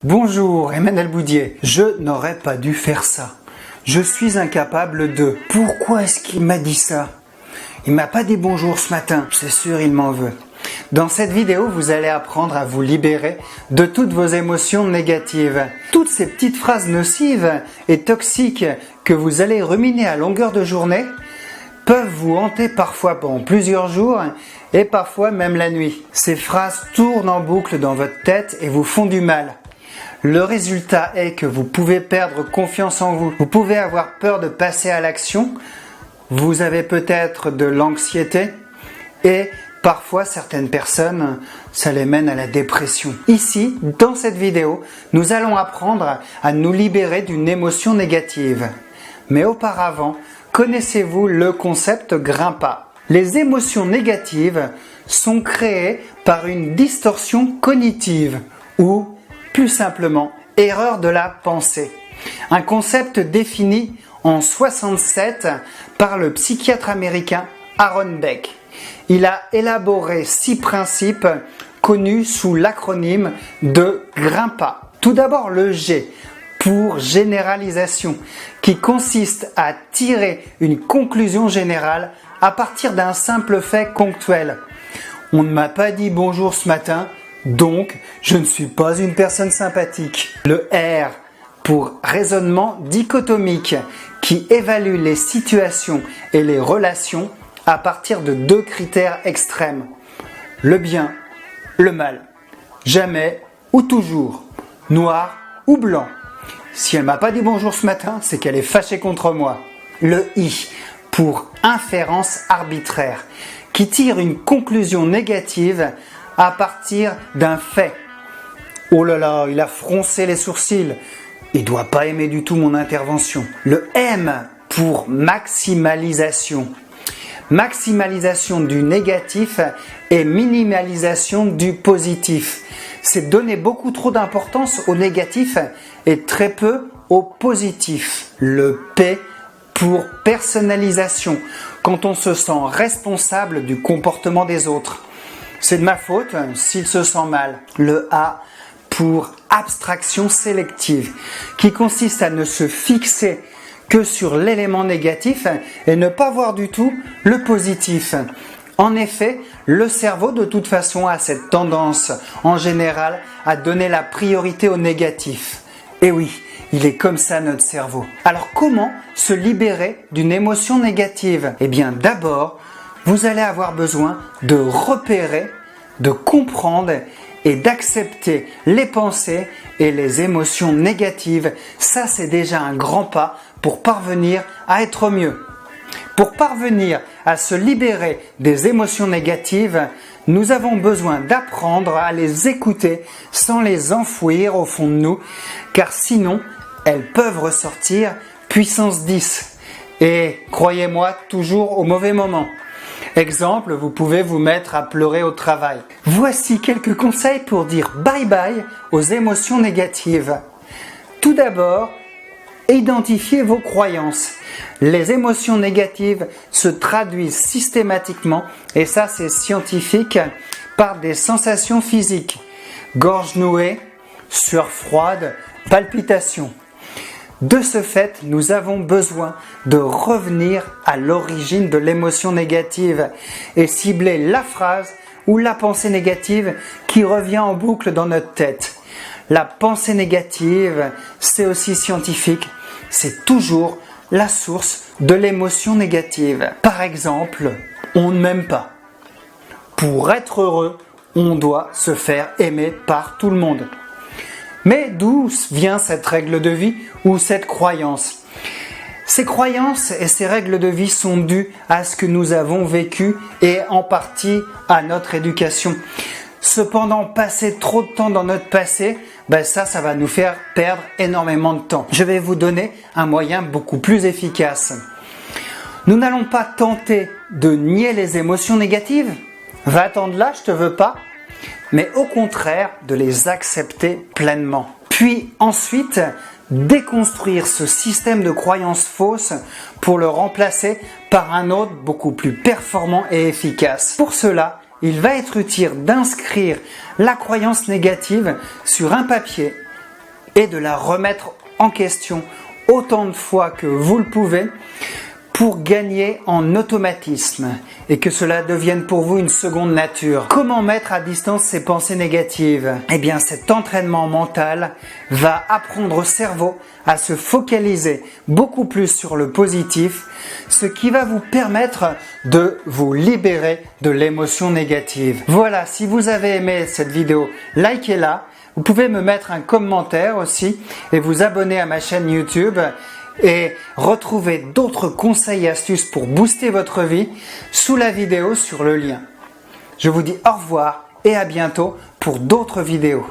Bonjour, Emmanuel Boudier. Je n'aurais pas dû faire ça. Je suis incapable de. Pourquoi est-ce qu'il m'a dit ça? Il m'a pas dit bonjour ce matin. C'est sûr, il m'en veut. Dans cette vidéo, vous allez apprendre à vous libérer de toutes vos émotions négatives. Toutes ces petites phrases nocives et toxiques que vous allez ruminer à longueur de journée peuvent vous hanter parfois pendant plusieurs jours et parfois même la nuit. Ces phrases tournent en boucle dans votre tête et vous font du mal. Le résultat est que vous pouvez perdre confiance en vous. Vous pouvez avoir peur de passer à l'action. Vous avez peut-être de l'anxiété et parfois certaines personnes, ça les mène à la dépression. Ici, dans cette vidéo, nous allons apprendre à nous libérer d'une émotion négative. Mais auparavant, connaissez-vous le concept Grimpa? Les émotions négatives sont créées par une distorsion cognitive ou plus simplement, erreur de la pensée. Un concept défini en 1967 par le psychiatre américain Aaron Beck. Il a élaboré 6 principes connus sous l'acronyme de Grimpa. Tout d'abord le G pour généralisation, qui consiste à tirer une conclusion générale à partir d'un simple fait ponctuel. On ne m'a pas dit bonjour ce matin, donc je ne suis pas une personne sympathique. Le R pour raisonnement dichotomique, qui évalue les situations et les relations à partir de 2 critères extrêmes. Le bien, le mal. Jamais ou toujours. Noir ou blanc. Si elle m'a pas dit bonjour ce matin, c'est qu'elle est fâchée contre moi. Le I pour inférence arbitraire, qui tire une conclusion négative à partir d'un fait. Oh là là, il a froncé les sourcils. Il doit pas aimer du tout mon intervention. Le M pour maximalisation. Maximalisation du négatif et minimalisation du positif. C'est donner beaucoup trop d'importance au négatif et très peu au positif. Le P pour personnalisation, quand on se sent responsable du comportement des autres. C'est de ma faute s'il se sent mal. Le A pour abstraction sélective, qui consiste à ne se fixer que sur l'élément négatif et ne pas voir du tout le positif. En effet, le cerveau de toute façon a cette tendance en général à donner la priorité au négatif. Et oui, il est comme ça notre cerveau. Alors comment se libérer d'une émotion négative? Eh bien d'abord, vous allez avoir besoin de repérer, de comprendre et d'accepter les pensées et les émotions négatives. Ça, c'est déjà un grand pas pour parvenir à être mieux. Pour parvenir à se libérer des émotions négatives, nous avons besoin d'apprendre à les écouter sans les enfouir au fond de nous, car sinon, elles peuvent ressortir puissance 10. Et croyez-moi, toujours au mauvais moment. Exemple, vous pouvez vous mettre à pleurer au travail. Voici quelques conseils pour dire bye bye aux émotions négatives. Tout d'abord, identifiez vos croyances. Les émotions négatives se traduisent systématiquement, et ça c'est scientifique, par des sensations physiques. Gorge nouée, sueur froide, palpitations. De ce fait, nous avons besoin de revenir à l'origine de l'émotion négative et cibler la phrase ou la pensée négative qui revient en boucle dans notre tête. La pensée négative, c'est aussi scientifique, c'est toujours la source de l'émotion négative. Par exemple, on ne m'aime pas. Pour être heureux, on doit se faire aimer par tout le monde. Mais d'où vient cette règle de vie ou cette croyance? Ces croyances et ces règles de vie sont dues à ce que nous avons vécu et en partie à notre éducation. Cependant, passer trop de temps dans notre passé, ça va nous faire perdre énormément de temps. Je vais vous donner un moyen beaucoup plus efficace. Nous n'allons pas tenter de nier les émotions négatives. Va-t'en de là, je te veux pas. Mais au contraire de les accepter pleinement. Puis ensuite, déconstruire ce système de croyances fausses pour le remplacer par un autre beaucoup plus performant et efficace. Pour cela, il va être utile d'inscrire la croyance négative sur un papier et de la remettre en question autant de fois que vous le pouvez pour gagner en automatisme et que cela devienne pour vous une seconde nature. Comment mettre à distance ces pensées négatives? Eh bien, cet entraînement mental va apprendre au cerveau à se focaliser beaucoup plus sur le positif, ce qui va vous permettre de vous libérer de l'émotion négative. Voilà, si vous avez aimé cette vidéo, likez-la. Vous pouvez me mettre un commentaire aussi et vous abonner à ma chaîne YouTube et retrouver d'autres conseils et astuces pour booster votre vie sous la vidéo sur le lien. Je vous dis au revoir et à bientôt pour d'autres vidéos.